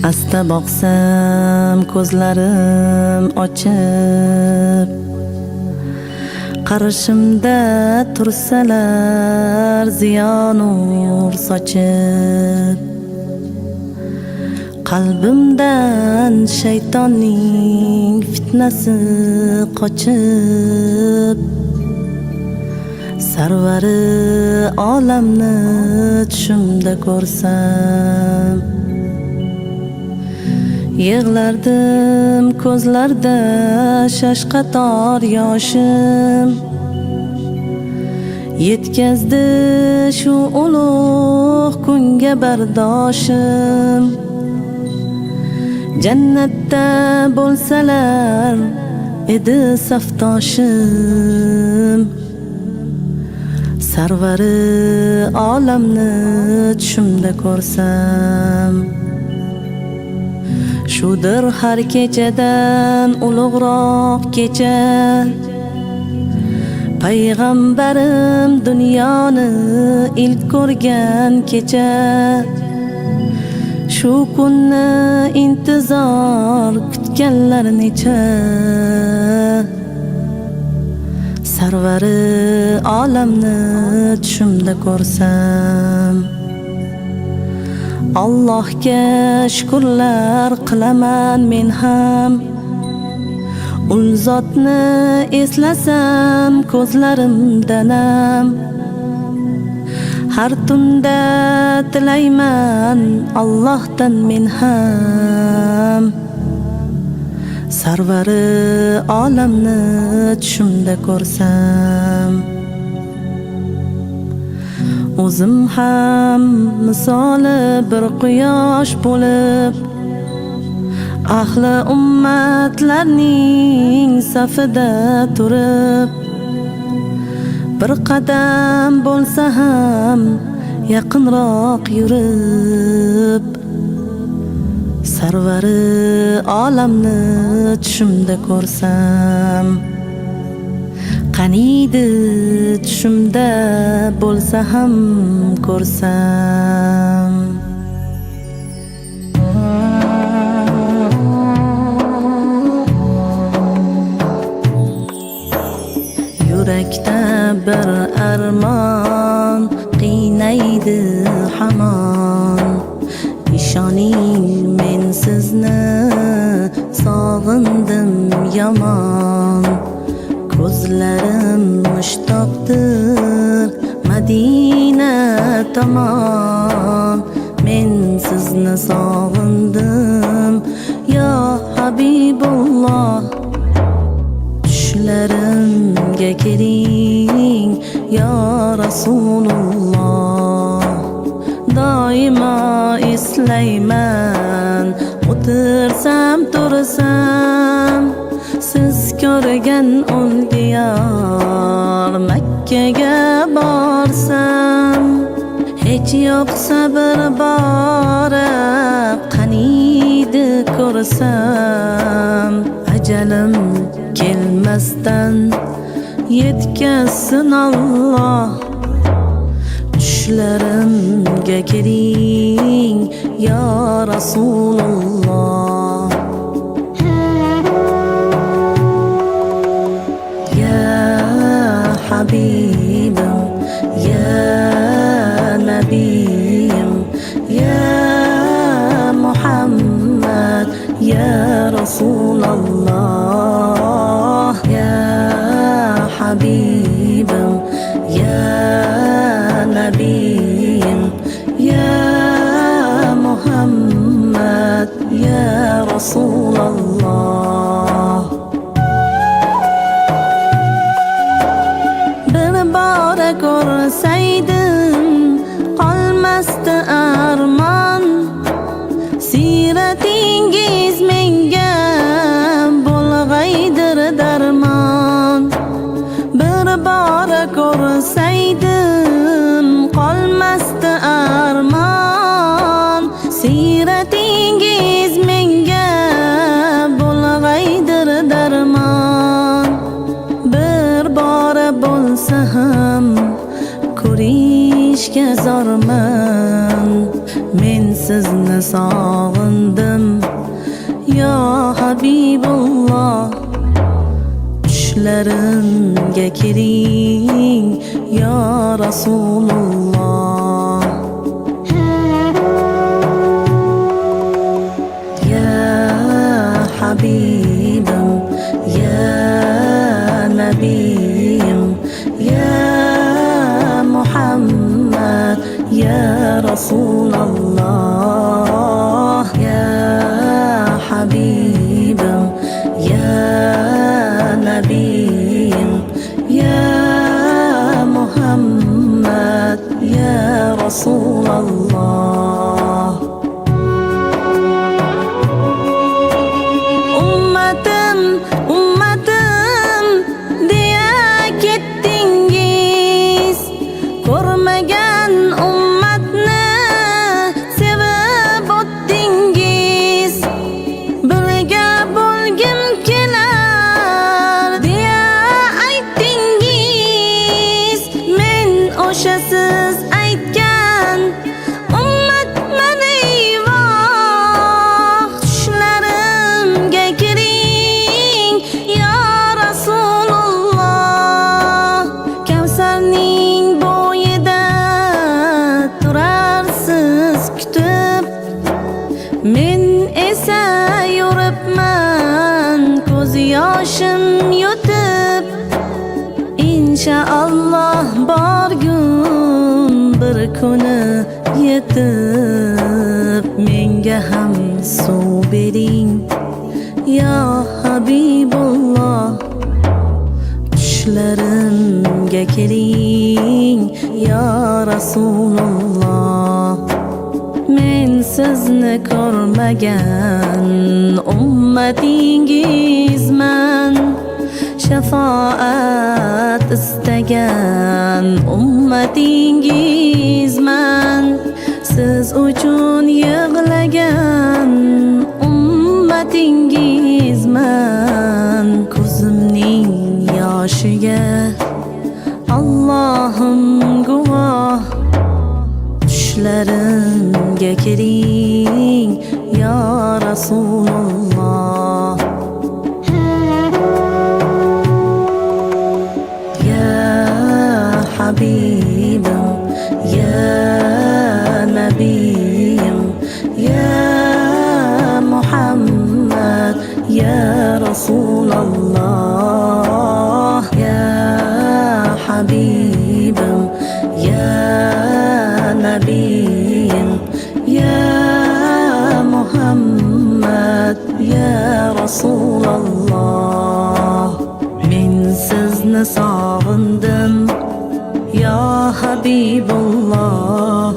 Asta boqsam ko'zlarim ochib, qarshimda tursalar ziyon nur sochib, qalbimdan shaytonning fitnasi qochib, sarvari olamni tushimda ko'rsam, yig'lardim ko'zlarda shashqator yoshim, yetkazdi shu ulug' kunga bardoshim. Jannatda bo'lsalar edi safdoshim, sarvari olamni tushimda ko'rsam, shudir har kechadan ulug'roq kecha, payg'ambarim dunyoni ilk ko'rgan kecha. Shu kunni intizor kutganlar necha, sarvari olamni tushimda ko'rsam, Allohga shukrlar qilaman men ham. Ul zotni eslasam ko'zlarimda nam, har tunda tilayman Allohdan men ham. Sarvari olamni tushimda ko'rsam, o'zim ham misoli bir quyosh bo'lib, ahli ummatlarning safida turib, bir qadam bo'lsa ham yaqinroq yurib, sarvari olamni tushimda ko'rsam, qaniydi tushimda bo'lsa ham ko'rsam. Yurakda bir armon qiynaydi hamon, ishoning men sizni sog'indim yomon. Ko'zlarim mushtoqdir Madina tomon, men sizni sog'indim ya Habibulloh. Tushlarimga keling ya Rasululloh, doimo eslayman o'tirsam tursam, siz ko'rgan ul diyor Makkaga borsam. Hech yo'q sabr borib qaniydi ko'rsam, ajalim kelmasdan yetkazsin Alloh. Tushlarimga keling ya Rasululloh, Habibim, ya Nabiyim, ya Muhammad, ya Rasulullah. Ya Habibim, ya Nabiyim, ya Muhammad, ya Rasulullah. Ko'rsaydim qolmasdi armon, siratingiz menga bo'lg'aydir darmon. Bir bora ko'rsaydim qolmasdi armon, siratingiz menga bo'lg'aydir darmon. Bir bora bo'lsa ham ko'rishga zorman men men sizni sog'indim ya Habibulloh. Tushlarimga kiring ya Rasululloh. Ya Habibim, ya Nabiyim, ya Muhammad, ya Rasulullah. Ya Habibim, ya Nabiyim, ya Muhammad, ya Rasulullah. Ummatim, ummatim deya ketdingiz, ko'rmagan ummatni sevib o'tdingiz. Birga bo'lgim kelar deya aytdingiz. Men o'sha siz aytgan ummatman eyvoh. Tushlarimga kiring ya Rasululloh. Kavsarning bo'yida turarsiz kutib, men esa yuribman ko'z yoshim yutib. Inshaalloh borgun bir kuni yetib, menga ham suv bering ya Habibulloh. Tushlarimga kiring ya Rasululloh. Men sizni ko'rmagan ummatingizman, shafaat istagan ummatingizman. Siz uchun yig'lagan ummatingizman. Ko'zimning yoshiga Allohim guvoh. Tushlarimga kiring ya Rasululloh. Ya Habibim, ya Nabiyim, ya Muhammad, ya Rasulullah. Ya Habibim, ya Nabiyim, ya Muhammad, ya Rasulullah. Men sizni sog'indim ya Habibulloh.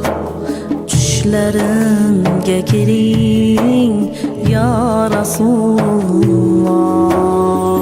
Tushlarimga kiring ya Rasululloh.